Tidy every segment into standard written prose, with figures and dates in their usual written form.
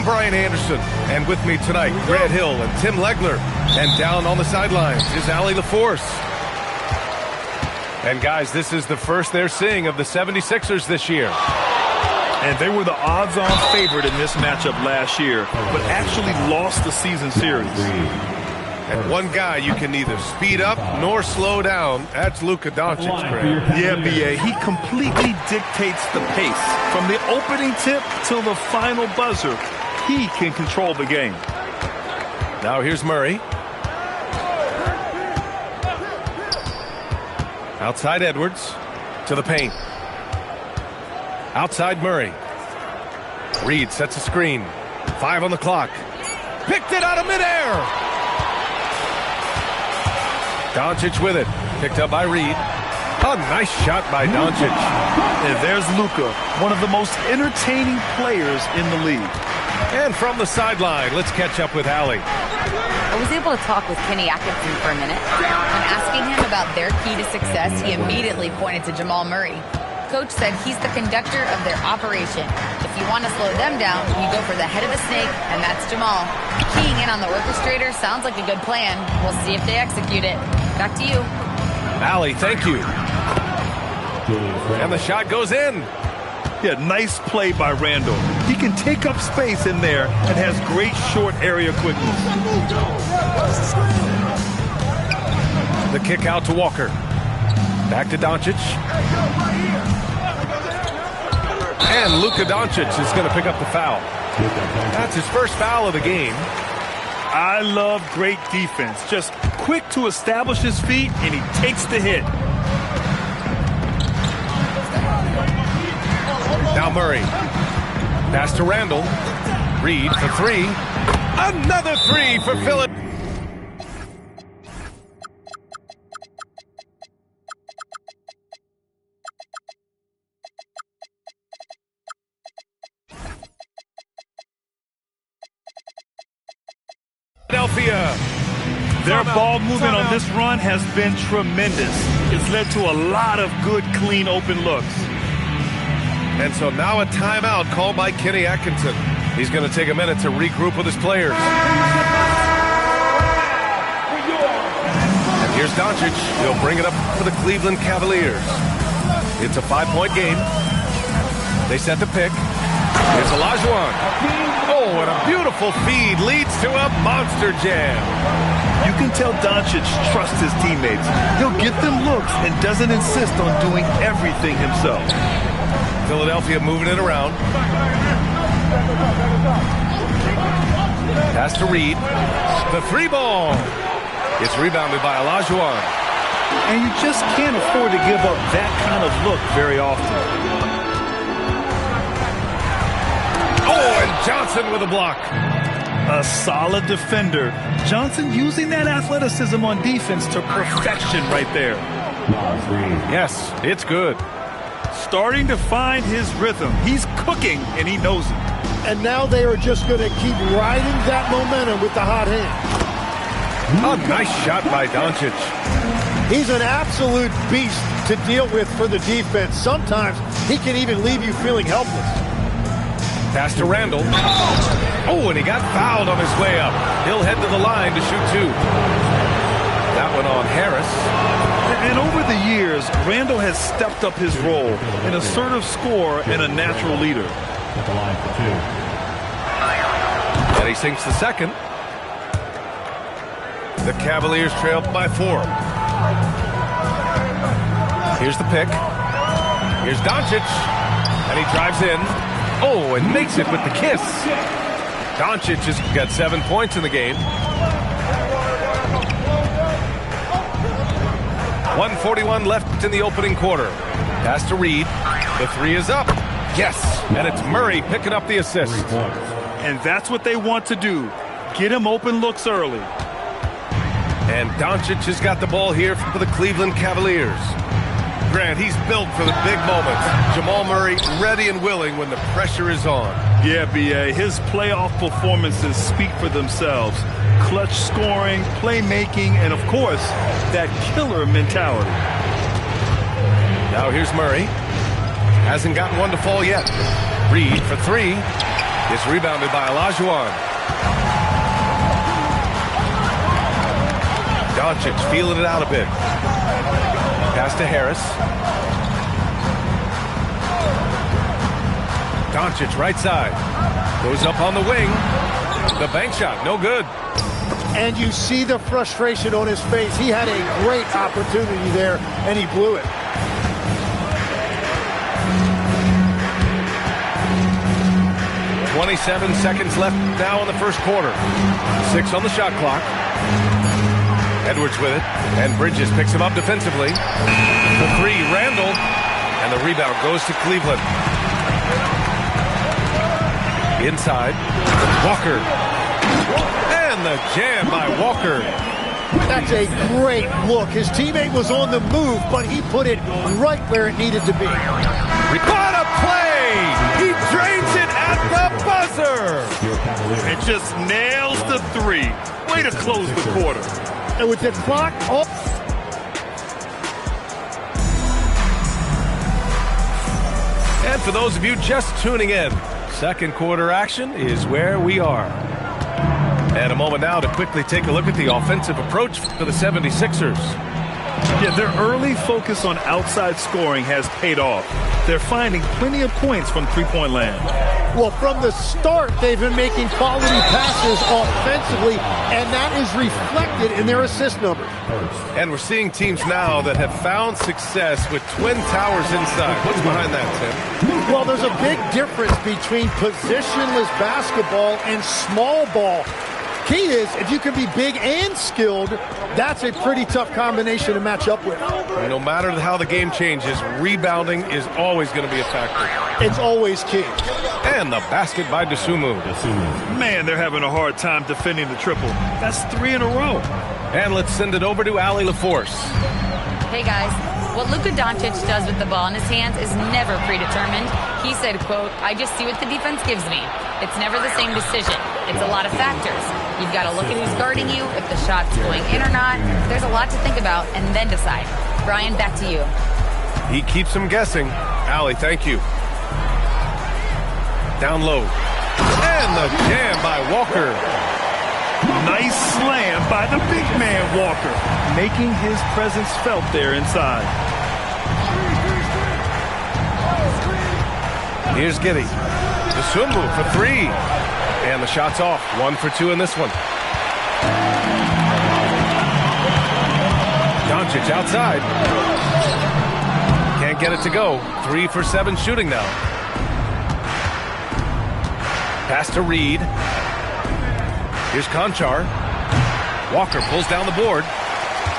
Brian Anderson. And with me tonight, Grant Hill and Tim Legler. And down on the sidelines is Allie LaForce. And guys, this is the first they're seeing of the 76ers this year. And they were the odds-on favorite in this matchup last year, but actually lost the season series. And one guy you can neither speed up nor slow down, that's Luka Doncic, Grant. Yeah, B.A., he completely dictates the pace. From the opening tip till the final buzzer, he can control the game. Now here's Murray. Outside Edwards to the paint. Outside Murray. Reed sets a screen. 5 on the clock. Picked it out of midair. Doncic with it. Picked up by Reed. A nice shot by Doncic. And there's Luka, one of the most entertaining players in the league. And from the sideline, let's catch up with Allie. I was able to talk with Kenny Atkinson for a minute. When asking him about their key to success, he immediately pointed to Jamal Murray. Coach said he's the conductor of their operation. If you want to slow them down, you go for the head of the snake, and that's Jamal. Keying in on the orchestrator sounds like a good plan. We'll see if they execute it. Back to you. Allie, thank you. And the shot goes in. Yeah, nice play by Randall. He can take up space in there and has great short area quickness. The kick out to Walker. Back to Doncic. And Luka Doncic is going to pick up the foul. That's his first foul of the game. I love great defense. Just quick to establish his feet, and he takes the hit. Now Murray. Pass to Randall. Reed for 3. Another 3 for Philip. Philadelphia. Their ball movement on this run has been tremendous. It's led to a lot of good, clean, open looks. And so now a timeout called by Kenny Atkinson. He's going to take a minute to regroup with his players. And here's Doncic. He'll bring it up for the Cleveland Cavaliers. It's a 5-point game. They set the pick. Here's Olajuwon. Oh, and a beautiful feed leads to a monster jam. You can tell Doncic trusts his teammates. He'll get them looks and doesn't insist on doing everything himself. Philadelphia moving it around. Pass to Reed. The 3 ball. It's rebounded by Olajuwon. And you just can't afford to give up that kind of look very often. Oh, and Johnson with a block. A solid defender. Johnson using that athleticism on defense to perfection right there. Yes, it's good. Starting to find his rhythm. He's cooking, and he knows it. And now they are just going to keep riding that momentum with the hot hand. A nice shot by Doncic. He's an absolute beast to deal with for the defense. Sometimes he can even leave you feeling helpless. Pass to Randall. Oh, and he got fouled on his way up. He'll head to the line to shoot 2. That one on Harris. And over the years, Randall has stepped up his role, an assertive scorer and a natural leader. At the line for 2. And he sinks the second. The Cavaliers trail by 4. Here's the pick. Here's Doncic. And he drives in. Oh, and makes it with the kiss. Doncic has got 7 points in the game. 1:41 left in the opening quarter. Pass to Reed. The 3 is up. Yes, and it's Murray picking up the assist. And that's what they want to do. Get him open looks early. And Doncic has got the ball here for the Cleveland Cavaliers. Grant, he's built for the big moments. Jamal Murray ready and willing when the pressure is on. Yeah, B.A., his playoff performances speak for themselves. Clutch scoring, playmaking, and of course, that killer mentality. Now here's Murray. Hasn't gotten one to fall yet. Reed for 3. It's rebounded by Olajuwon. Doncic feeling it out a bit. Pass to Harris. Doncic right side. Goes up on the wing. The bank shot, no good. And you see the frustration on his face. He had a great opportunity there, and he blew it. .27 seconds left now in the first quarter. 6 on the shot clock. Edwards with it, and Bridges picks him up defensively. The three, Randall, and the rebound goes to Cleveland. Inside, Walker. And the jam by Walker. That's a great look. His teammate was on the move, but he put it right where it needed to be. What a play! He drains it at the buzzer! It just nails the three. Way to close the quarter. And with the clock off. And for those of you just tuning in, second quarter action is where we are. And a moment now to quickly take a look at the offensive approach for the 76ers. Yeah, their early focus on outside scoring has paid off. They're finding plenty of points from three-point land. Well, from the start, they've been making quality passes offensively, and that is reflected in their assist numbers. And we're seeing teams now that have found success with twin towers inside. What's behind that, Tim? Well, there's a big difference between positionless basketball and small ball. Key is, if you can be big and skilled, that's a pretty tough combination to match up with. No matter how the game changes, rebounding is always going to be a factor. It's always key. And the basket by Dosunmu. Man, they're having a hard time defending the triple. That's 3 in a row. And let's send it over to Allie LaForce. Hey, guys. What Luka Doncic does with the ball in his hands is never predetermined. He said, quote, "I just see what the defense gives me. It's never the same decision. It's a lot of factors. You've got to look at who's guarding you, if the shot's going in or not. There's a lot to think about and then decide." Brian, back to you. He keeps them guessing. Allie, thank you. Down low. And the jam by Walker. Nice slam by the big man Walker, making his presence felt there inside. Here's Giddey. Dosunmu for 3. And the shot's off. 1 for 2 in this one. Doncic outside. Can't get it to go. 3 for 7 shooting now. Pass to Reed. Here's Conchar. Walker pulls down the board.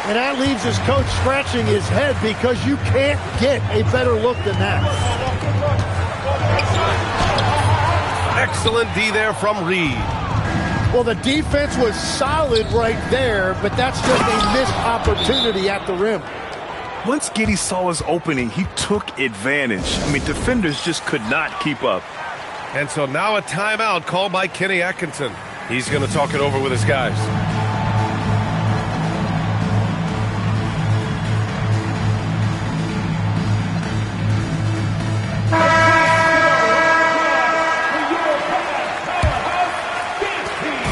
And that leaves his coach scratching his head because you can't get a better look than that. Excellent D there from Reed. Well, the defense was solid right there, but that's just a missed opportunity at the rim. Once Giddey saw his opening, he took advantage. I mean, defenders just could not keep up. And so now a timeout called by Kenny Atkinson. He's going to talk it over with his guys.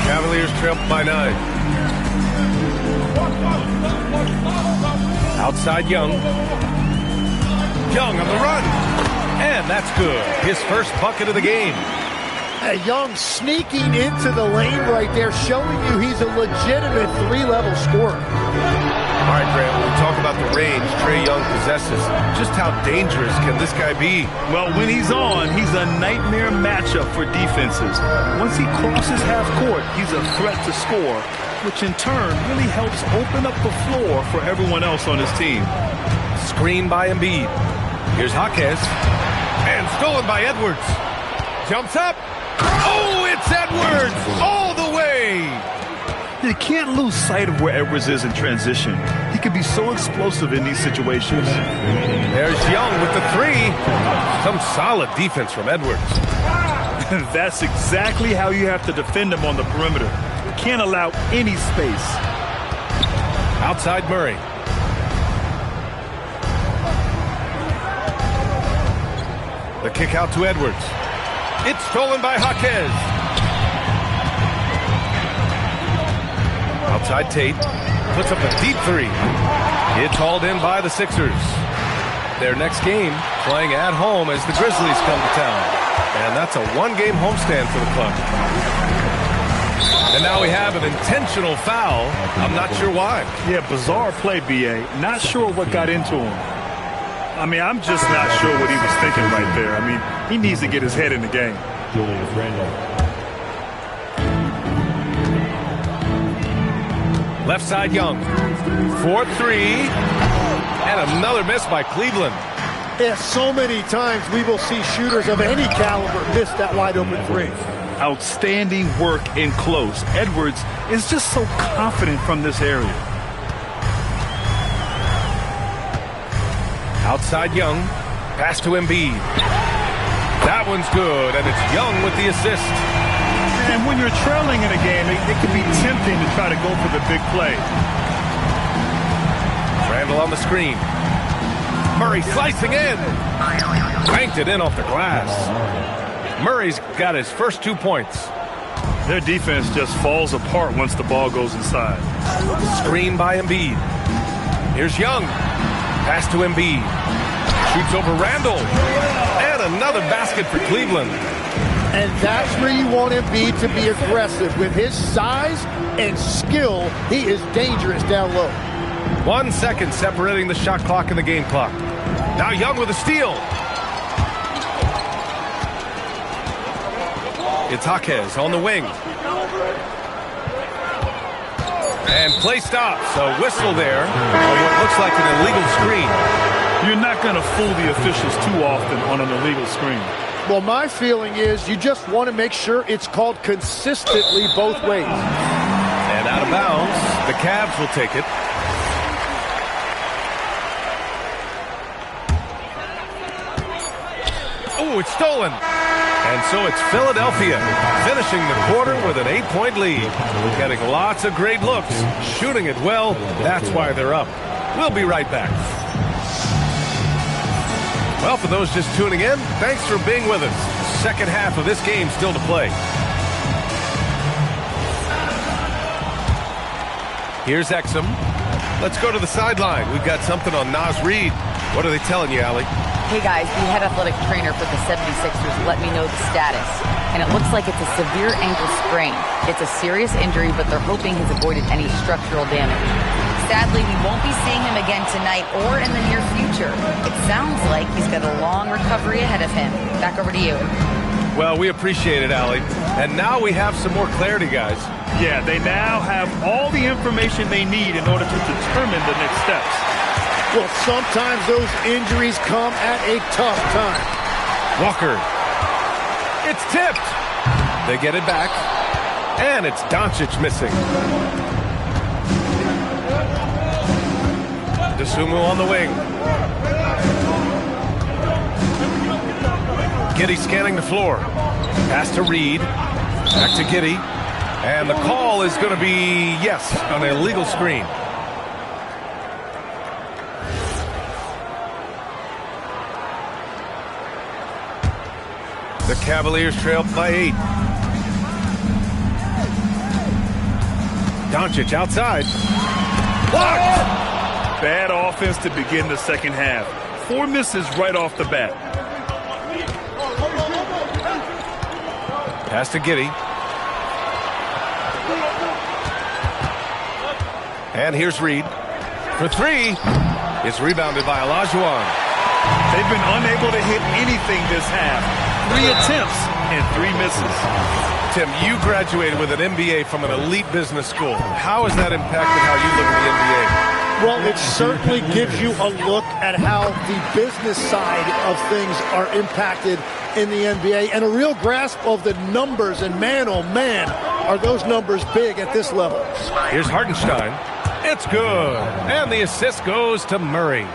Cavaliers trail by 9. Outside Young. Young on the run. And that's good. His first bucket of the game. Young sneaking into the lane right there, showing you he's a legitimate 3-level scorer. All right, Grant, when we talk about the range Trae Young possesses, just how dangerous can this guy be? Well, when he's on, he's a nightmare matchup for defenses. Once he crosses half court, he's a threat to score, which in turn really helps open up the floor for everyone else on his team. Screen by Embiid. Here's Jaquez. And stolen by Edwards. Jumps up. Oh, it's Edwards all the way. You can't lose sight of where Edwards is in transition. He can be so explosive in these situations. There's Young with the 3. Some solid defense from Edwards. That's exactly how you have to defend him on the perimeter. Can't allow any space. Outside Murray. The kick out to Edwards. It's stolen by Jaquez. Outside Tate. Puts up a deep three. It's hauled in by the Sixers. Their next game playing at home as the Grizzlies come to town. And that's a one-game homestand for the club. And now we have an intentional foul. I'm not sure why. Yeah, bizarre play, B.A. Not sure what got into him. I mean, I'm just not sure what he was thinking right there. I mean, he needs to get his head in the game. Julius Randle. Left side Young. 4-3. And another miss by Cleveland. Yeah, so many times we will see shooters of any caliber miss that wide open three. Outstanding work in close. Edwards is just so confident from this area. Outside Young. Pass to Embiid. That one's good, and it's Young with the assist. And when you're trailing in a game, it can be tempting to try to go for the big play. Randle on the screen. Murray slicing in. Banked it in off the glass. Murray's got his first 2 points. Their defense just falls apart once the ball goes inside. Screen by Embiid. Here's Young. Pass to Embiid. Shoots over Randle. And another basket for Cleveland. And that's where you want Embiid to be aggressive. With his size and skill, he is dangerous down low. 1 second separating the shot clock and the game clock. Now Young with a steal. It's Jaquez on the wing. And play stops. A whistle there on what looks like an illegal screen. You're not going to fool the officials too often on an illegal screen. Well, my feeling is you just want to make sure it's called consistently both ways. And out of bounds, the Cavs will take it. Oh, it's stolen. And so it's Philadelphia finishing the quarter with an 8-point lead. Getting lots of great looks, shooting it well. That's why they're up. We'll be right back. Well, for those just tuning in, thanks for being with us. Second half of this game still to play. Here's Exum. Let's go to the sideline. We've got something on Naz Reid. What are they telling you, Allie? Hey guys, the head athletic trainer for the 76ers let me know the status. And it looks like it's a severe ankle sprain. It's a serious injury, but they're hoping he's avoided any structural damage. Sadly, we won't be seeing him again tonight or in the near future. It sounds like he's got a long recovery ahead of him. Back over to you. Well, we appreciate it, Allie. And now we have some more clarity, guys. Yeah, they now have all the information they need in order to determine the next steps. Well, sometimes those injuries come at a tough time. Walker. It's tipped. They get it back. And it's Doncic missing. Dosunmu on the wing. Giddey scanning the floor. Pass to Reid. Back to Giddey. And the call is going to be, yes, an illegal screen. The Cavaliers trail by 8. Doncic outside. Blocked! Bad offense to begin the second half. 4 misses right off the bat. Pass to Giddey. And here's Reid. For 3. It's rebounded by Olajuwon. They've been unable to hit anything this half. 3 attempts and 3 misses. Tim, you graduated with an MBA from an elite business school. How has that impacted how you look at the NBA? Well, it certainly gives you a look at how the business side of things are impacted in the NBA and a real grasp of the numbers. And man, oh man, are those numbers big at this level. Here's Hartenstein. It's good. And the assist goes to Murray.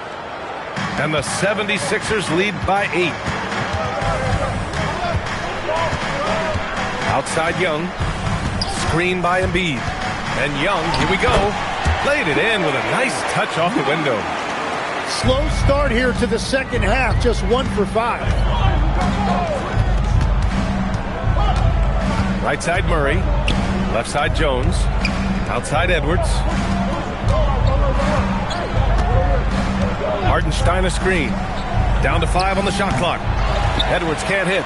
And the 76ers lead by 8. Outside Young. Screen by Embiid. And Young, here we go. Laid it in with a nice touch off the window. Slow start here to the second half. Just 1 for 5. Right side Murray. Left side Jones. Outside Edwards. Hartenstein a screen. Down to 5 on the shot clock. Edwards can't hit.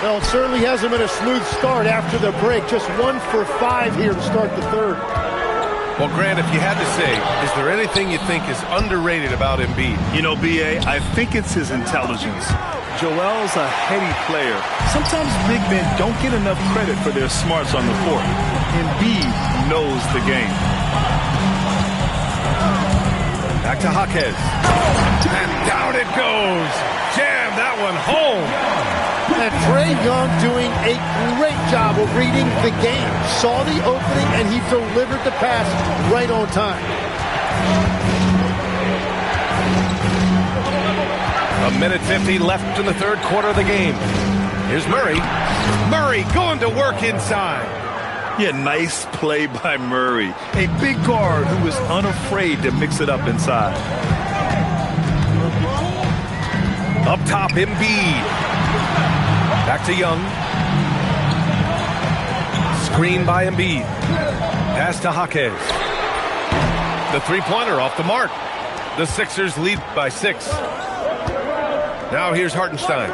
Well, it certainly hasn't been a smooth start after the break. Just 1 for 5 here to start the third. Well, Grant, if you had to say, is there anything you think is underrated about Embiid? You know, B.A., I think it's his intelligence. Joel's a heady player. Sometimes big men don't get enough credit for their smarts on the court. Embiid knows the game. Back to Jaquez. And down it goes. Jam that one home. And Trae Young doing a great job of reading the game. Saw the opening, and he delivered the pass right on time. A minute 50 left in the third quarter of the game. Here's Murray. Murray going to work inside. Yeah, nice play by Murray. A big guard who is unafraid to mix it up inside. Up top, Embiid. Back to Young. Screen by Embiid. Pass to Jaquez. The three-pointer off the mark. The Sixers lead by 6. Now here's Hartenstein.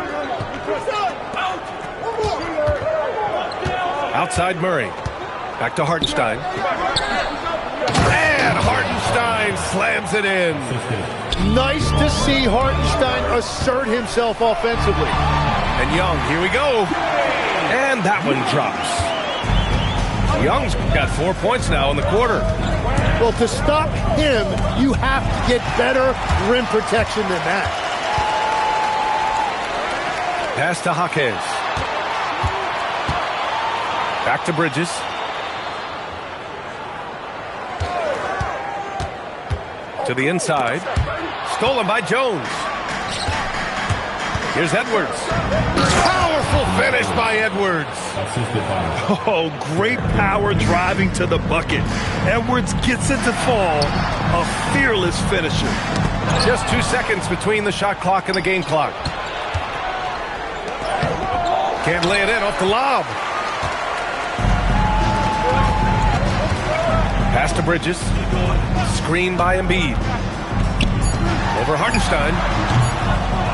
Outside Murray. Back to Hartenstein. And Hartenstein slams it in. Nice to see Hartenstein assert himself offensively. And Young, here we go. And that one drops. Young's got 4 points now in the quarter. Well, to stop him, you have to get better rim protection than that. Pass to Jaquez. Back to Bridges. To the inside. Stolen by Jones. Here's Edwards. Powerful finish by Edwards. Oh, great power driving to the bucket. Edwards gets it to fall. A fearless finisher. Just 2 seconds between the shot clock and the game clock. Can't lay it in off the lob. Pass to Bridges. Screen by Embiid. Over Hartenstein.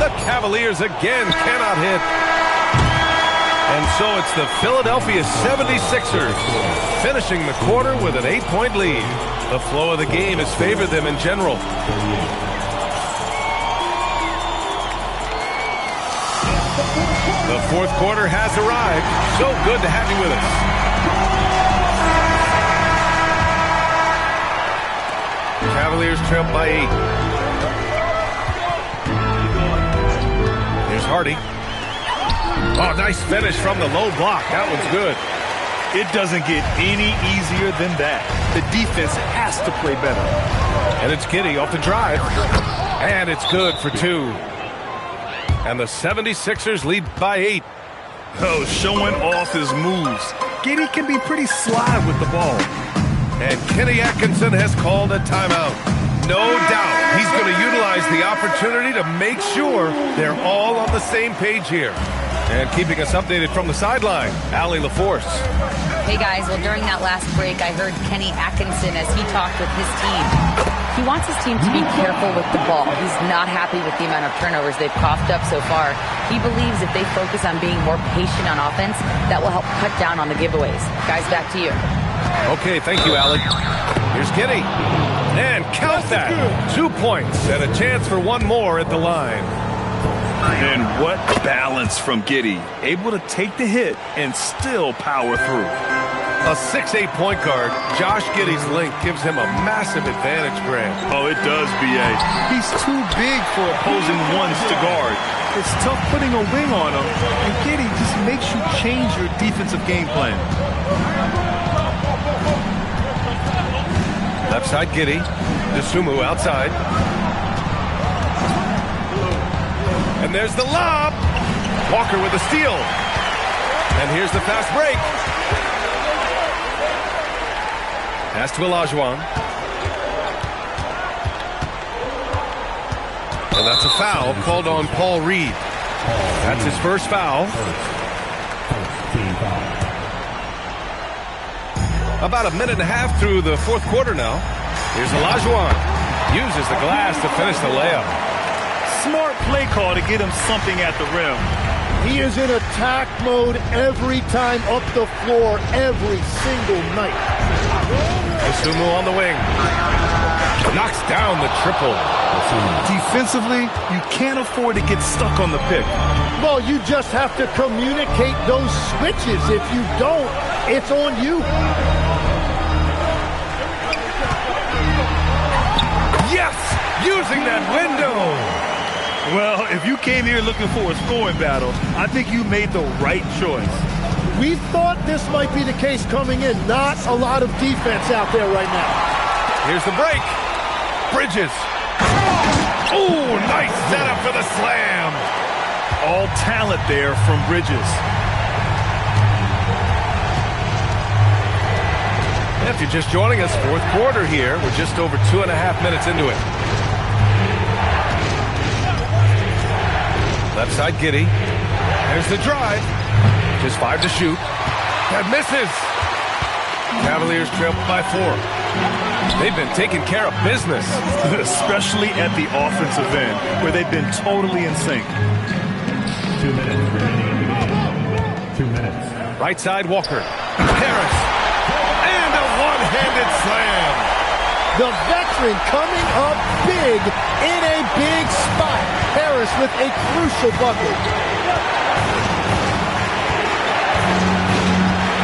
The Cavaliers again cannot hit. And so it's the Philadelphia 76ers finishing the quarter with an 8-point lead. The flow of the game has favored them in general. The fourth quarter has arrived. So good to have you with us. Cavaliers trail by 8. Here's Hardy. Oh, nice finish from the low block. That one's good. It doesn't get any easier than that. The defense has to play better. And it's Giddey off the drive. And it's good for 2. And the 76ers lead by 8. Oh, showing off his moves. Giddey can be pretty sly with the ball. And Kenny Atkinson has called a timeout. No doubt he's going to utilize the opportunity to make sure they're all on the same page here. And keeping us updated from the sideline, Allie LaForce. Hey guys, well during that last break, I heard Kenny Atkinson as he talked with his team. He wants his team to be careful with the ball. He's not happy with the amount of turnovers they've coughed up so far. He believes if they focus on being more patient on offense, that will help cut down on the giveaways. Guys, back to you. Okay, thank you, Allie. Here's Giddey. And count that. 2 points and a chance for one more at the line. And what balance from Giddey. Able to take the hit and still power through. A 6'8" point guard, Josh Giddey's length gives him a massive advantage, Grant. Oh, it does, B.A. He's too big for opposing ones to guard. It's tough putting a wing on him, and Giddey just makes you change your defensive game plan. Left side Giddey. DeSumo outside. And there's the lob. Walker with a steal. And here's the fast break. Pass to Olajuwon. And that's a foul called on Paul Reed. That's his first foul. About a minute and a half through the fourth quarter now. Here's Olajuwon. Uses the glass to finish the layup. Smart play call to get him something at the rim. He is in attack mode every time up the floor, every single night. Dosunmu on the wing. Knocks down the triple. Defensively, you can't afford to get stuck on the pick. Well, you just have to communicate those switches. If you don't, it's on you. Yes! Using that window! Well, if you came here looking for a scoring battle, I think you made the right choice. We thought this might be the case coming in. Not a lot of defense out there right now. Here's the break. Bridges. Oh, nice setup for the slam. All talent there from Bridges. If you're just joining us, fourth quarter here. We're just over 2.5 minutes into it. Left side, Giddey. There's the drive. Just 5 to shoot. That misses. Cavaliers trail by 4. They've been taking care of business. Especially at the offensive end, where they've been totally in sync. 2 minutes remaining. 2 minutes. Right side, Walker. Harris. And a one-handed slam. The veteran coming up big in a big spot. Harris with a crucial bucket.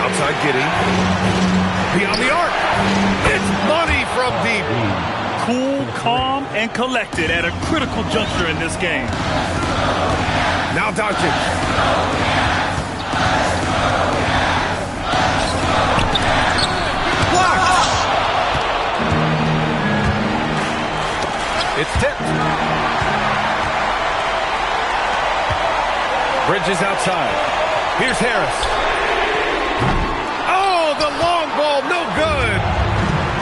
Outside Giddey. Beyond the arc. It's money from deep. Cool, calm, and collected at a critical juncture in this game. Now Doncic. Blocked. It's tipped. Bridges outside. Here's Harris. Oh, the long ball, no good.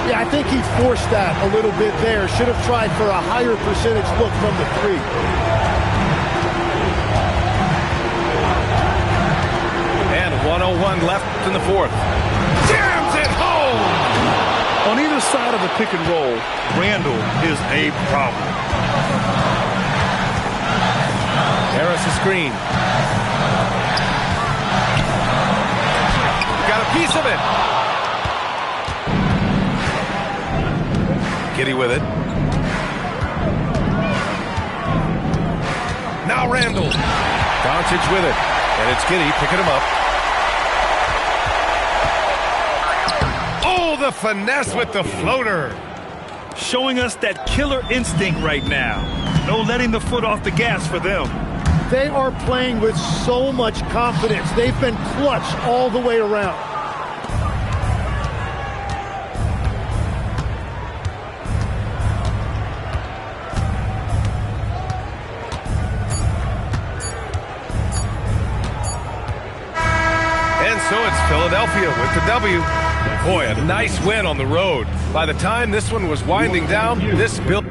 Yeah, I think he forced that a little bit there. Should have tried for a higher percentage look from the 3. And 1:01 left in the fourth. Jams it home. On either side of the pick and roll, Randall is a problem. Harris a screen. Got a piece of it. Giddey with it. Now Randall. Doncic with it. And it's Giddey picking him up. Oh, the finesse with the floater. Showing us that killer instinct right now. No letting the foot off the gas for them. They are playing with so much confidence. They've been clutch all the way around. And so it's Philadelphia with the W. Boy, a nice win on the road. By the time this one was winding down, this built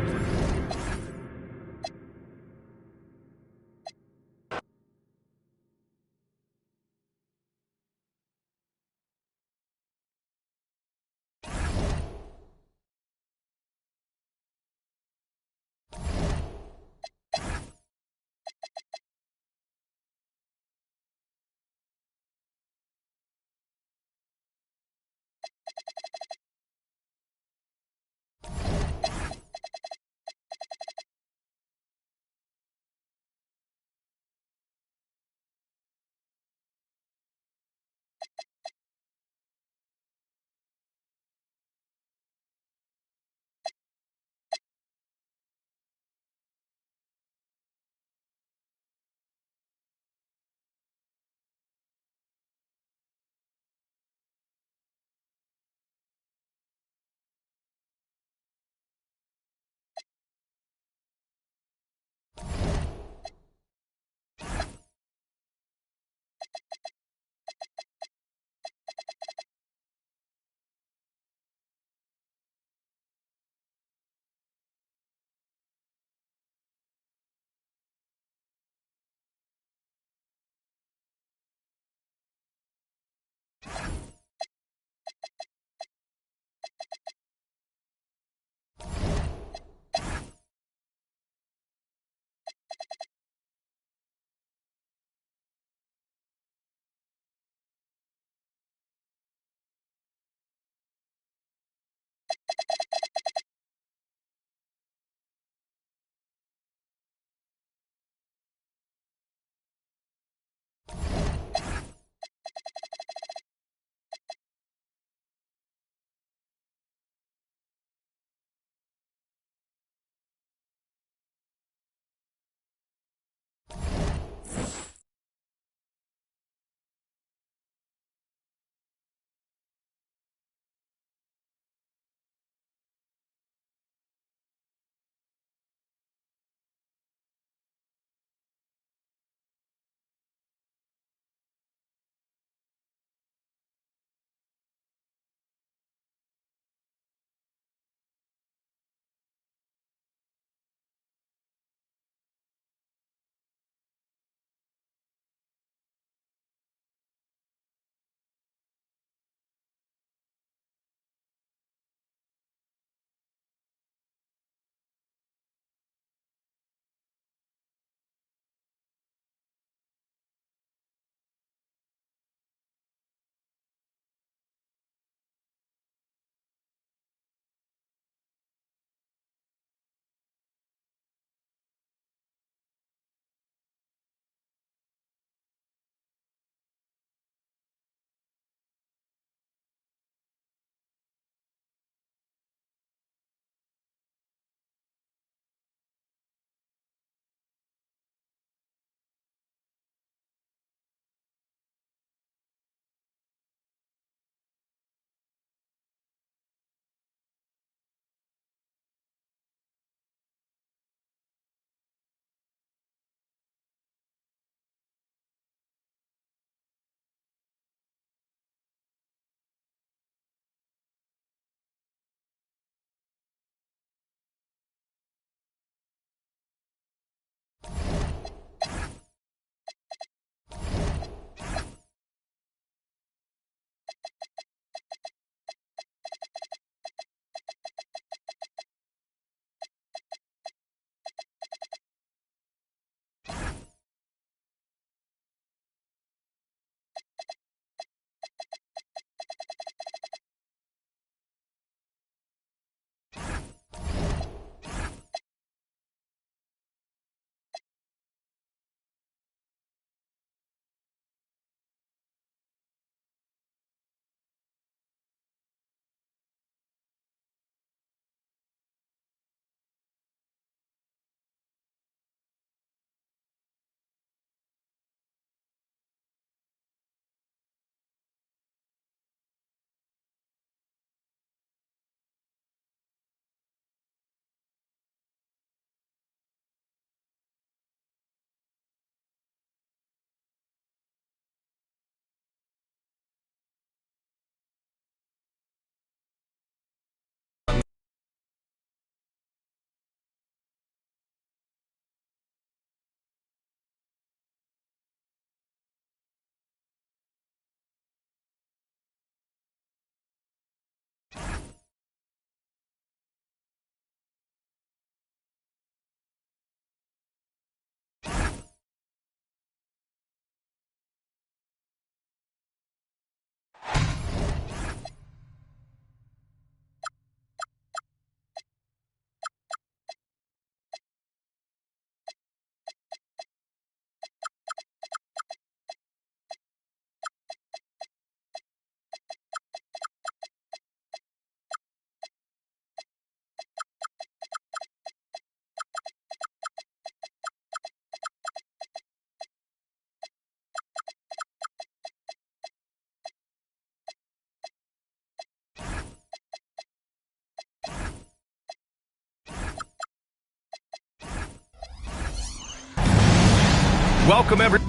welcome everyone.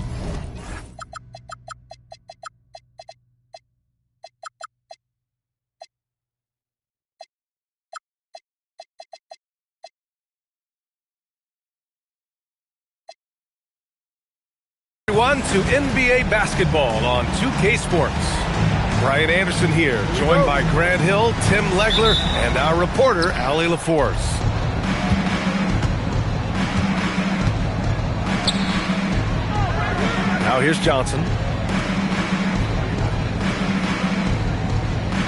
To NBA basketball on 2K Sports. Brian Anderson here, joined by Grant Hill, Tim Legler, and our reporter, Allie LaForce. Now here's Johnson.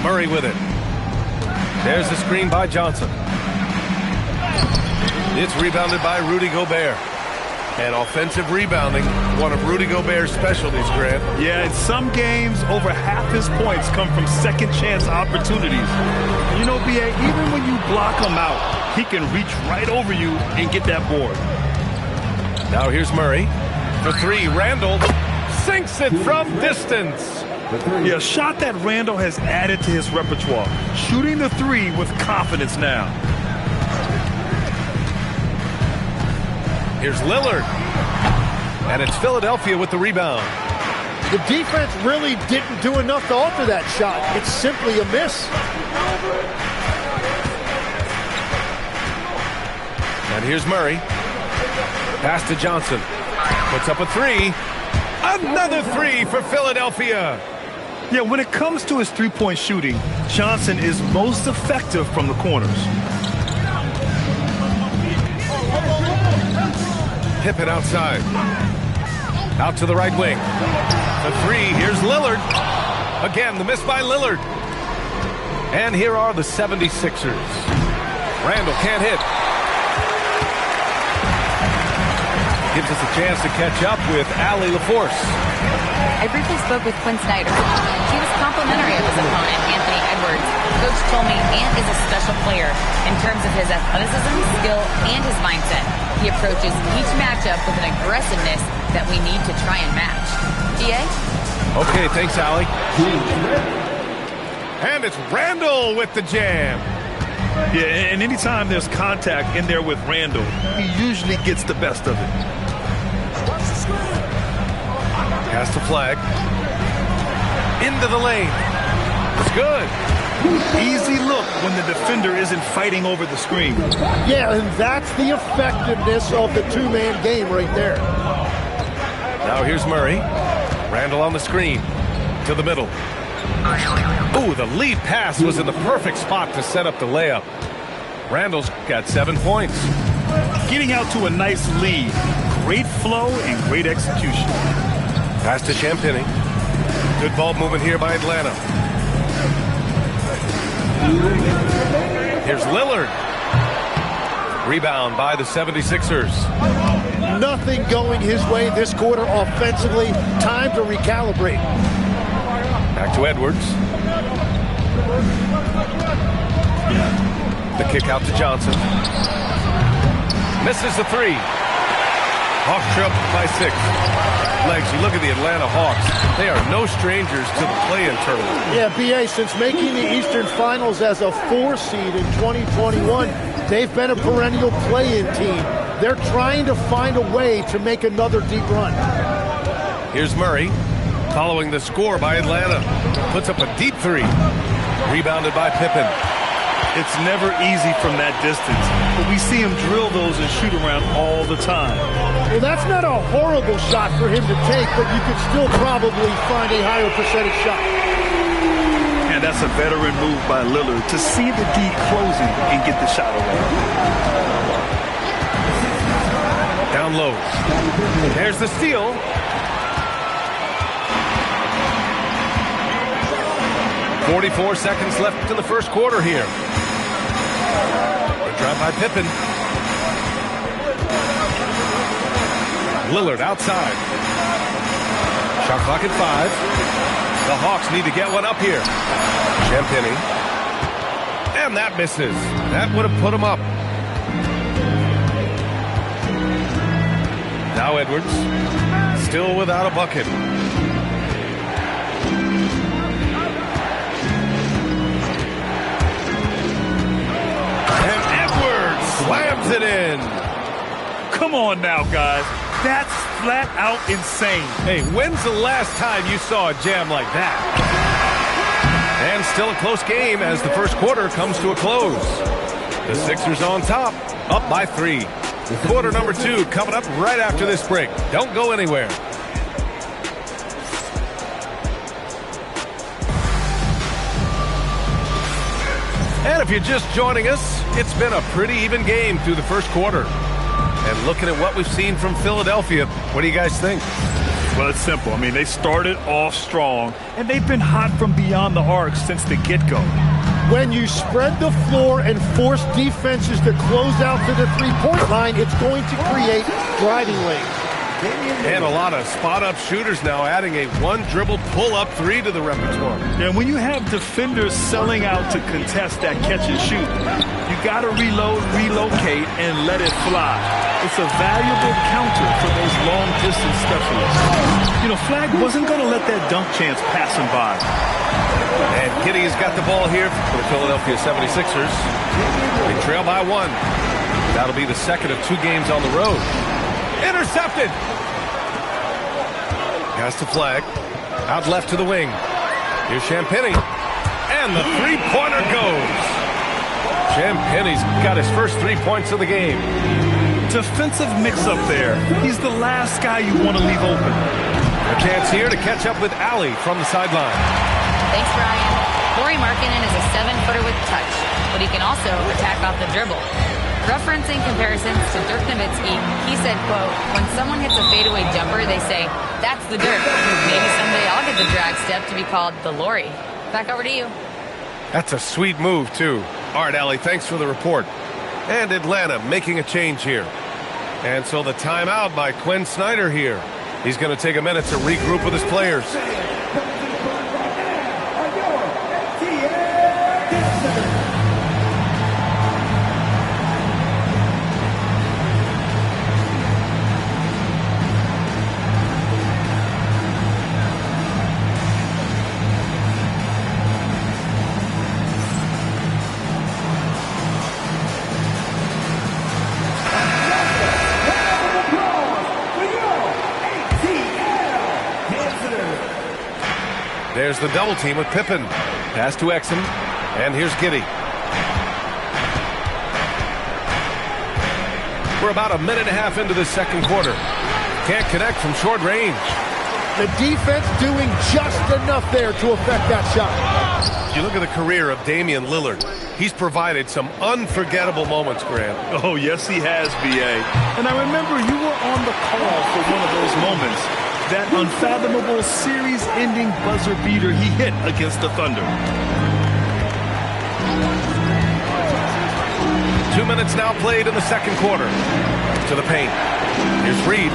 Murray with it. There's the screen by Johnson. It's rebounded by Rudy Gobert. And offensive rebounding, one of Rudy Gobert's specialties, Grant. Yeah, in some games, over half his points come from second-chance opportunities. You know, B.A., even when you block him out, he can reach right over you and get that board. Now here's Murray. For three, Randall sinks it from distance. Yeah, a shot that Randall has added to his repertoire. Shooting the three with confidence now. Here's Lillard. And it's Philadelphia with the rebound. The defense really didn't do enough to alter that shot. It's simply a miss. And here's Murray. Pass to Johnson. Puts up a three. Another three for Philadelphia. Yeah, when it comes to his three-point shooting, Johnson is most effective from the corners. Pippen outside. Out to the right wing. The three, here's Lillard. Again, the miss by Lillard. And here are the 76ers. Randall can't hit. Gives us a chance to catch up with Allie LaForce. I briefly spoke with Quinn Snyder. He was complimentary of his opponent, Anthony Edwards. Coach told me Ant is a special player in terms of his athleticism, skill, and his mindset. He approaches each matchup with an aggressiveness that we need to try and match. DA? Okay, thanks, Allie. And it's Randall with the jam. Yeah, and anytime there's contact in there with Randall, he usually gets the best of it. Pass to Flag. Into the lane. It's good. Easy look when the defender isn't fighting over the screen. Yeah, and that's the effectiveness of the two-man game right there. Now here's Murray. Randall on the screen. To the middle. Ooh, the lead pass was in the perfect spot to set up the layup. Randall's got 7 points. Getting out to a nice lead. Great flow and great execution. Pass to Champagnie. Good ball movement here by Atlanta. Here's Lillard. Rebound by the 76ers. Nothing going his way this quarter offensively. Time to recalibrate. Back to Edwards. The kick out to Johnson. Misses the three. Hawks are up by 6. Legs, you look at the Atlanta Hawks. They are no strangers to the play-in tournament. Yeah, BA, since making the Eastern Finals as a 4 seed in 2021, they've been a perennial play-in team. They're trying to find a way to make another deep run. Here's Murray, following the score by Atlanta. Puts up a deep three. Rebounded by Pippen. It's never easy from that distance, but we see him drill those and shoot around all the time. Well, that's not a horrible shot for him to take, but you could still probably find a higher percentage shot. And that's a veteran move by Lillard to see the D closing and get the shot away. Down low. There's the steal. .44 seconds left in the first quarter here. Good drive by Pippen. Lillard outside. Shot clock at 5. The Hawks need to get one up here. Champagnie. And that misses. That would have put him up. Now Edwards. Still without a bucket. Slams it in. Come on now, guys. That's flat out insane. Hey, when's the last time you saw a jam like that? And still a close game as the first quarter comes to a close. The Sixers on top, up by 3. Quarter number 2 coming up right after this break. Don't go anywhere. And if you're just joining us, it's been a pretty even game through the first quarter. And looking at what we've seen from Philadelphia, what do you guys think? Well, it's simple. I mean, they started off strong, and they've been hot from beyond the arc since the get-go. When you spread the floor and force defenses to close out to the three-point line, it's going to create driving lanes. And a lot of spot-up shooters now, adding a one-dribble pull-up 3 to the repertoire. And when you have defenders selling out to contest that catch and shoot, you got to reload, relocate, and let it fly. It's a valuable counter for those long-distance specialists. You know, Flag wasn't going to let that dunk chance pass him by. And Giddey's got the ball here for the Philadelphia 76ers. They trail by 1. That'll be the second of 2 games on the road. Intercepted. Pass to Flag. Out left to the wing. Here's Champagnie. And the three-pointer goes. Champagnie's got his first 3 points of the game. Defensive mix-up there. He's the last guy you want to leave open. A chance here to catch up with Allie from the sideline. Thanks, Brian. Lauri Markkanen is a 7-footer with touch, but he can also attack off the dribble. Referencing comparisons to Dirk Nowitzki, he said, quote, when someone hits a fadeaway jumper, they say, that's the Dirk. Maybe someday I'll get the drag step to be called the Lauri. Back over to you. That's a sweet move, too. All right, Allie, thanks for the report. And Atlanta making a change here. And so the timeout by Quinn Snyder here. He's going to take a minute to regroup with his players. There's the double team with Pippen. Pass to Exum. And here's Giddey. We're about a minute and a half into the second quarter. Can't connect from short range. The defense doing just enough there to affect that shot. You look at the career of Damian Lillard. He's provided some unforgettable moments, Grant. Oh, yes, he has, B.A. And I remember you were on the call for one of those moments. That unfathomable series-ending buzzer beater he hit against the Thunder. 2 minutes now played in the second quarter. To the paint. Here's Reed.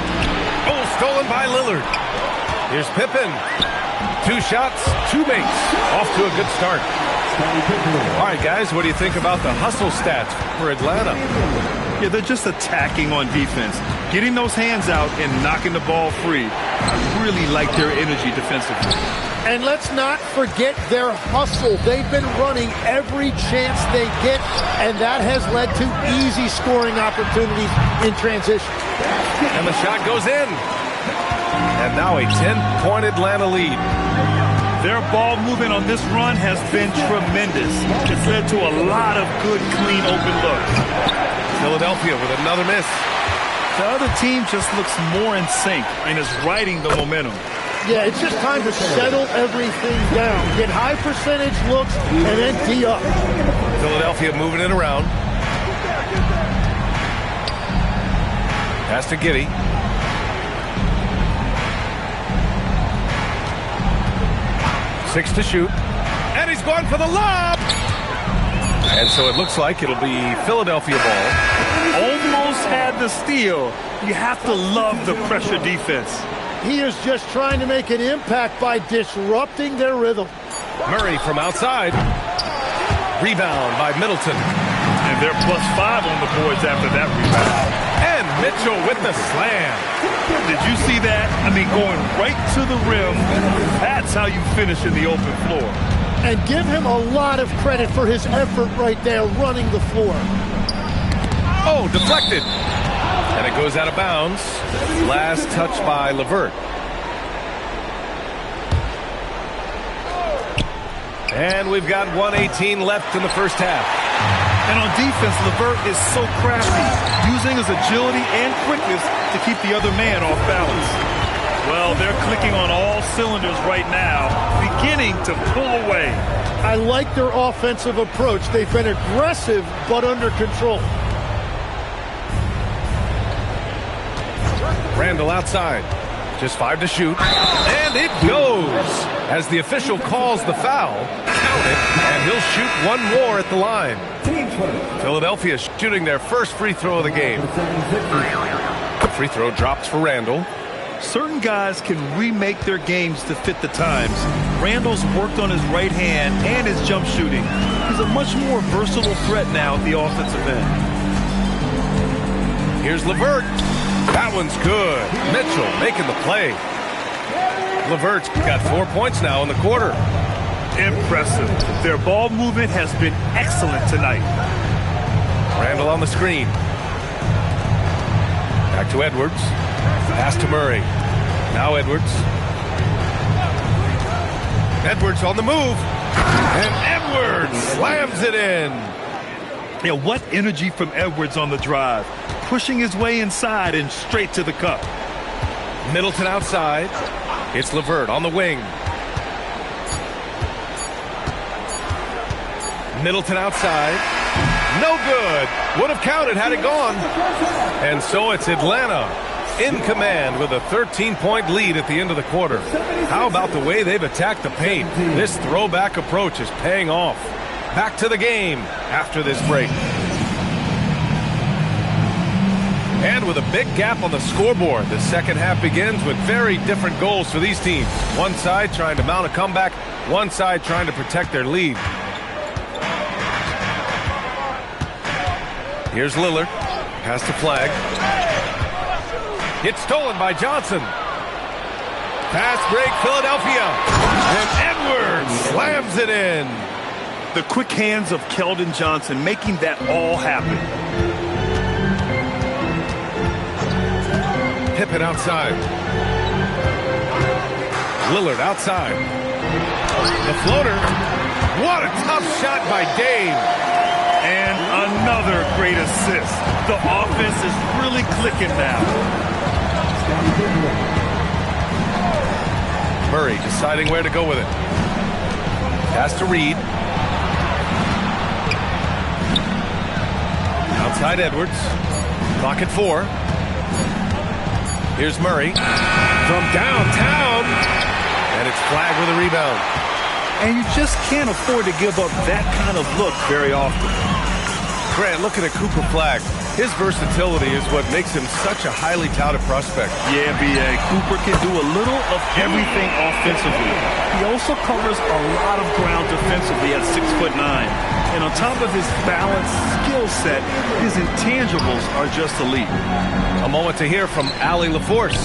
Oh, stolen by Lillard. Here's Pippen. 2 shots, 2 makes. Off to a good start. All right, guys, what do you think about the hustle stats for Atlanta? Yeah, they're just attacking on defense. Getting those hands out and knocking the ball free. I really like their energy defensively. And let's not forget their hustle. They've been running every chance they get, and that has led to easy scoring opportunities in transition. And the shot goes in. And now a 10-point Atlanta lead. Their ball movement on this run has been tremendous. It's led to a lot of good, clean, open looks. Philadelphia with another miss. The other team just looks more in sync and is riding the momentum. Yeah, it's just time to settle everything down. Get high percentage looks and then D up. Philadelphia moving it around. Pass to Giddey. Six to shoot. And he's going for the lob. And so it looks like it'll be Philadelphia ball. Almost had the steal. You have to love the pressure defense. He is just trying to make an impact by disrupting their rhythm. Murray from outside. Rebound by Middleton. And they're +5 on the boards after that rebound. And Mitchell with the slam. Did you see that? I mean, going right to the rim. That's how you finish in the open floor. And give him a lot of credit for his effort right there running the floor. Oh, deflected. And it goes out of bounds. Last touch by LeVert. And we've got 1:18 left in the first half. And on defense, LeVert is so crafty, using his agility and quickness to keep the other man off balance. Well, they're clicking on all cylinders right now, beginning to pull away. I like their offensive approach. They've been aggressive, but under control. Randall outside. Just 5 to shoot. And it goes. As the official calls the foul, count it, and he'll shoot one more at the line. Philadelphia shooting their first free throw of the game. The free throw drops for Randall. Certain guys can remake their games to fit the times. Randall's worked on his right hand and his jump shooting. He's a much more versatile threat now at the offensive end. Here's LeVert. That one's good. Mitchell making the play. LeVert's got 4 points now in the quarter. Impressive. Their ball movement has been excellent tonight. Randall on the screen. Back to Edwards. Pass to Murray. Now Edwards. Edwards on the move. And Edwards slams it in. Yeah, what energy from Edwards on the drive. Pushing his way inside and straight to the cup. Middleton outside. It's LeVert on the wing. Middleton outside. No good. Would have counted had it gone. And so it's Atlanta in command with a 13-point lead at the end of the quarter. How about the way they've attacked the paint? This throwback approach is paying off. Back to the game after this break. And with a big gap on the scoreboard, the second half begins with very different goals for these teams. One side trying to mount a comeback, one side trying to protect their lead. Here's Lillard. Pass to Flag. It's stolen by Johnson. Pass break, Philadelphia. And Edwards slams it in. The quick hands of Keldon Johnson making that all happen. Pippen outside. Lillard outside. The floater. What a tough shot by Dame. And another great assist. The offense is really clicking now. Murray deciding where to go with it. Pass to Reed. Outside Edwards. Clock at 4. Here's Murray from downtown. And it's Flag with a rebound. And you just can't afford to give up that kind of look very often. Grant, looking at Cooper Flag. His versatility is what makes him such a highly touted prospect. Yeah, B.A. Cooper can do a little of everything offensively. He also covers a lot of ground defensively at 6'9". And on top of his balanced skill set, his intangibles are just elite. A moment to hear from Allie LaForce.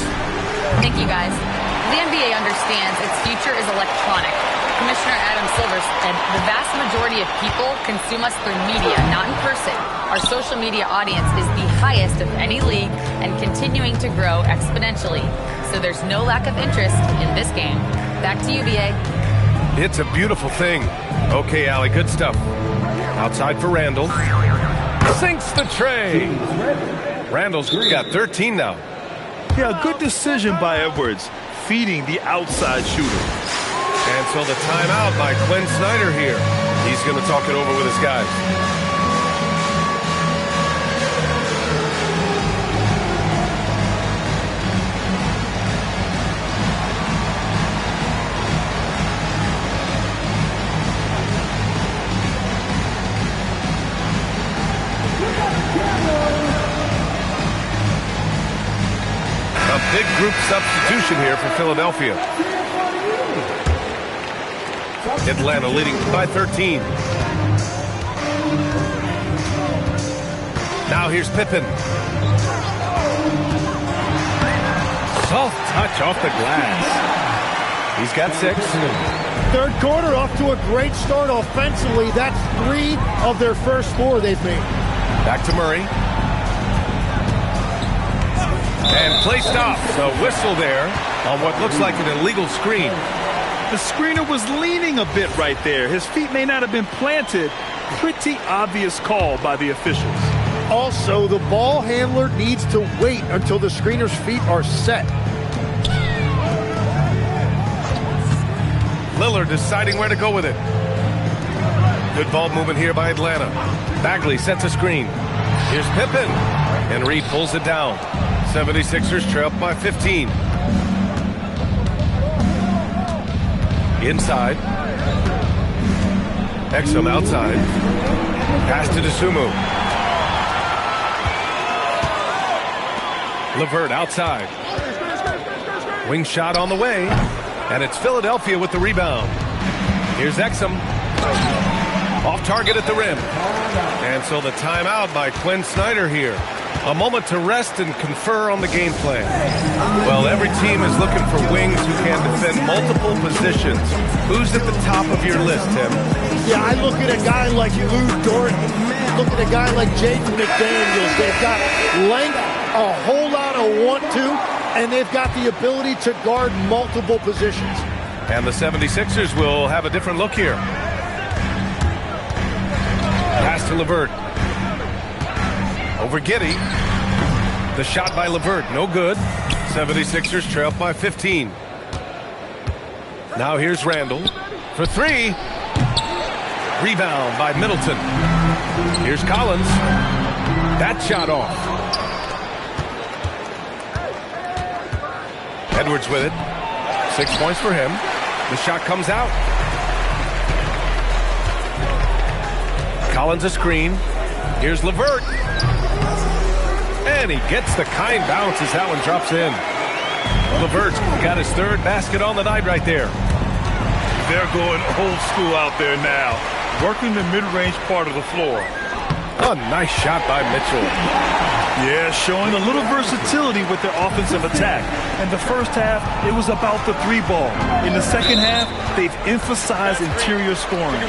Thank you, guys. The NBA understands its future is electronic. Commissioner Adam Silver said the vast majority of people consume us through media, not in person. Our social media audience is the highest of any league and continuing to grow exponentially. So there's no lack of interest in this game. Back to you, BA. It's a beautiful thing. Okay, Allie, good stuff. Outside for Randall. Sinks the tray. Randall's got 13 now. Yeah, good decision by Edwards, feeding the outside shooter. And so the timeout by Quinn Snyder here. He's going to talk it over with his guys. A big group substitution here for Philadelphia. Atlanta leading by 13. Now here's Pippen. Soft touch off the glass. He's got 6. Third quarter off to a great start offensively. That's 3 of their first 4 they've made. Back to Murray. And play stops. A whistle there on what looks like an illegal screen. The screener was leaning a bit right there. His feet may not have been planted. Pretty obvious call by the officials. Also, the ball handler needs to wait until the screener's feet are set. Lillard deciding where to go with it. Good ball movement here by Atlanta. Bagley sets a screen. Here's Pippen. And Reed pulls it down. 76ers trail up by 15. Inside. Exum outside. Pass to Dosunmu. LeVert outside. Wing shot on the way. And it's Philadelphia with the rebound. Here's Exum. Off target at the rim. And so the timeout by Quinn Snyder here. A moment to rest and confer on the game plan. Well, every team is looking for wings who can defend multiple positions. Who's at the top of your list, Tim? Yeah, I look at a guy like Lou Dort. Look at a guy like Jaden McDaniels. They've got length, a whole lot of want-to, and they've got the ability to guard multiple positions. And the 76ers will have a different look here. Pass to LeVert. Over Giddey. The shot by LeVert, no good. 76ers trail up by 15. Now here's Randall for three. Rebound by Middleton. Here's Collins. That shot off. Edwards with it. 6 points for him. The shot comes out. Collins a screen. Here's LeVert. And he gets the kind bounce as that one drops in. LeVert's got his third basket on the night right there. They're going old school out there now, working the mid-range part of the floor. A nice shot by Mitchell. Yeah, showing a little versatility with their offensive attack. In the first half, it was about the three ball. In the second half, they've emphasized interior scoring.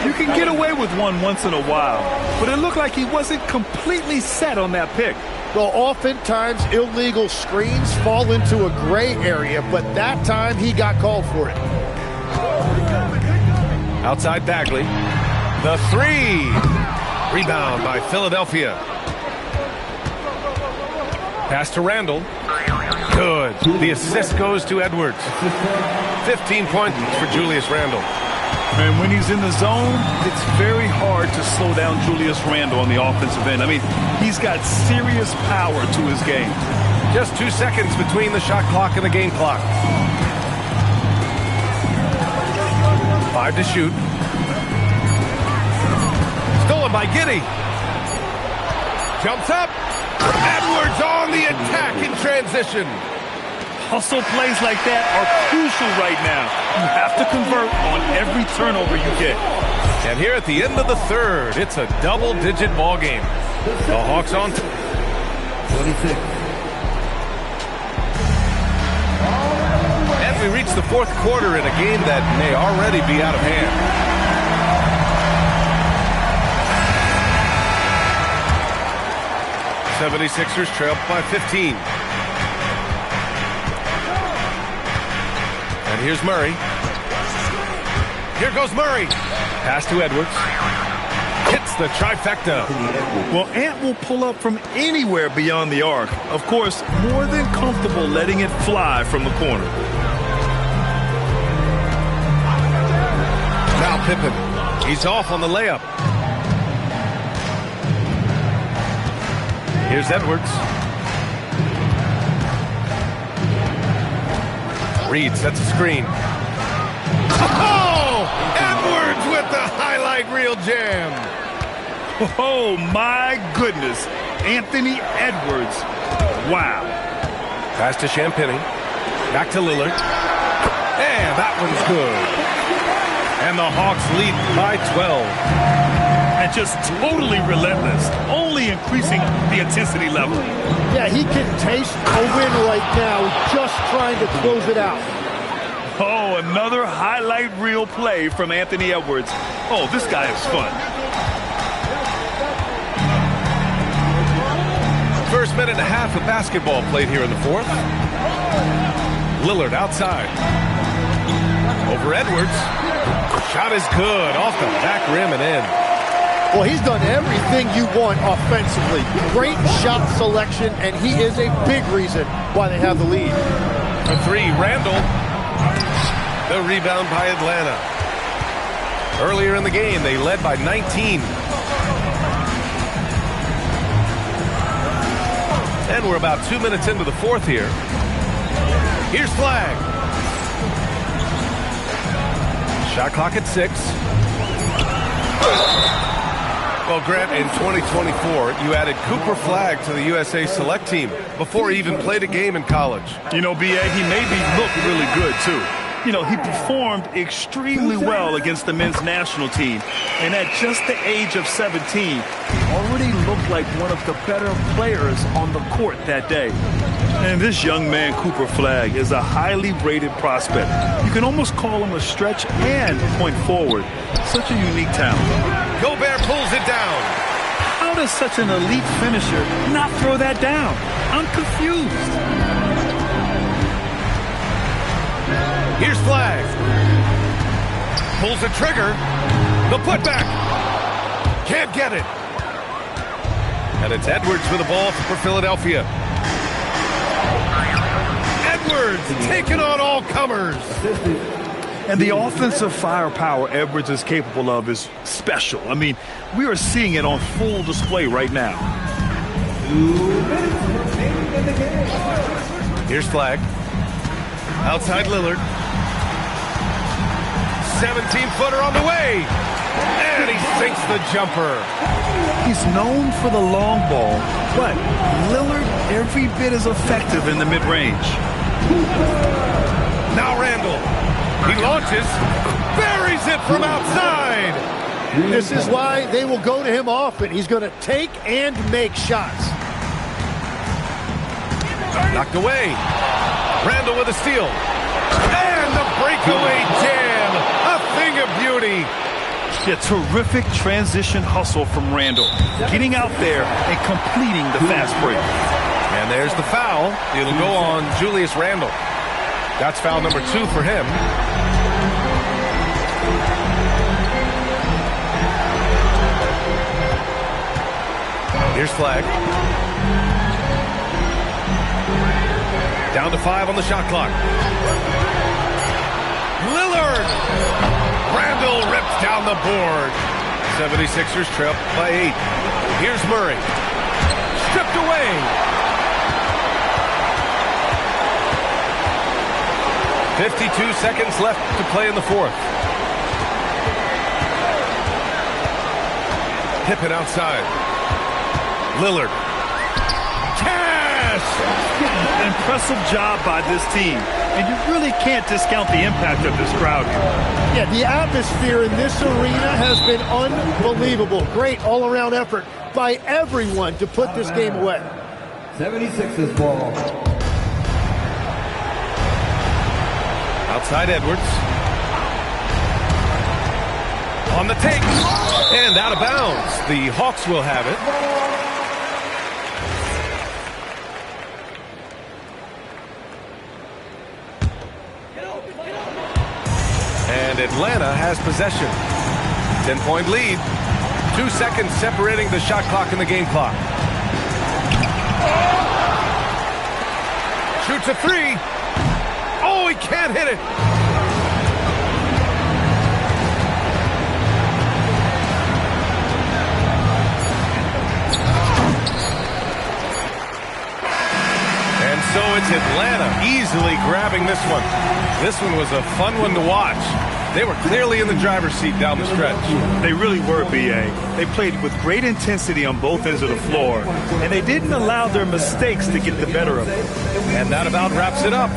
You can get away with one once in a while, but it looked like he wasn't completely set on that pick. Well, oftentimes illegal screens fall into a gray area, but that time he got called for it. Outside Bagley. The three. Rebound by Philadelphia. Pass to Randall. Good. The assist goes to Edwards. 15 points for Julius Randle. And when he's in the zone, it's very hard to slow down Julius Randle on the offensive end. I mean, he's got serious power to his game. Just 2 seconds between the shot clock and the game clock. 5 to shoot. Stolen by Giddey. Jumps up. Edwards on the attack in transition. Hustle plays like that are crucial right now. You have to convert on every turnover you get. And here at the end of the third, it's a double-digit ball game. The Hawks on 26. And we reach the fourth quarter in a game that may already be out of hand. The 76ers trail by 15. And here's Murray. Here goes Murray. Pass to Edwards. Hits the trifecta. Well, Ant will pull up from anywhere beyond the arc. Of course, more than comfortable letting it fly from the corner. Now Pippen. He's off on the layup. Here's Edwards. Reed sets a screen. Oh! Edwards with the highlight reel jam. Oh, my goodness. Anthony Edwards. Wow. Pass to Champagnie. Back to Lillard. And that one's good. And the Hawks lead by 12. And just totally relentless, only increasing the intensity level. Yeah, he can taste a win right now, just trying to close it out. Oh, another highlight reel play from Anthony Edwards. Oh, this guy is fun. First minute and a half of basketball played here in the fourth. Lillard outside. Over Edwards. Shot is good. Off the back rim and in. Well, he's done everything you want offensively. Great shot selection, and he is a big reason why they have the lead. For three, Randall. The rebound by Atlanta. Earlier in the game, they led by 19. And we're about 2 minutes into the fourth here. Here's Flagg. Shot clock at 6. Well, Grant, in 2024, you added Cooper Flagg to the USA Select team before he even played a game in college. You know, B.A., he made me look really good, too. You know, he performed extremely well against the men's national team. And at just the age of 17, already looked like one of the better players on the court that day. And this young man, Cooper Flagg, is a highly rated prospect. You can almost call him a stretch and point forward. Such a unique talent. Gobert pulls it down. How does such an elite finisher not throw that down? I'm confused. Here's Flagg. Pulls the trigger. The putback. Can't get it. And it's Edwards with the ball for Philadelphia. Edwards taking on all comers. And the offensive firepower Edwards is capable of is special. I mean, we are seeing it on full display right now. Here's Flagg. Outside Lillard. 17-footer on the way. And he sinks the jumper. He's known for the long ball, but Lillard every bit as effective in the mid-range. Now Randall. He launches. Buries it from outside. This is why they will go to him often. He's going to take and make shots. Knocked away. Randall with a steal. And the breakaway jam. A thing of beauty. Yeah, terrific transition hustle from Randall. Getting out there and completing the fast break. And there's the foul. It'll go on Julius Randall. That's foul number 2 for him. Here's Flagg. Down to 5 on the shot clock. Lillard! Randall rips down the board. 76ers trail by 8. Here's Murray. Stripped away. .52 seconds left to play in the fourth. Pippen outside. Lillard. Cash! Impressive job by this team. And you really can't discount the impact of this crowd here. Yeah, the atmosphere in this arena has been unbelievable. Great all-around effort by everyone to put this game away. 76ers ball. Outside Edwards. On the take. And out of bounds. The Hawks will have it. And Atlanta has possession. 10-point lead. 2 seconds separating the shot clock and the game clock. Shoots a 3. Oh, he can't hit it. And so it's Atlanta easily grabbing this one. This one was a fun one to watch. They were clearly in the driver's seat down the stretch. They really were, B.A. They played with great intensity on both ends of the floor, and they didn't allow their mistakes to get the better of them. And that about wraps it up.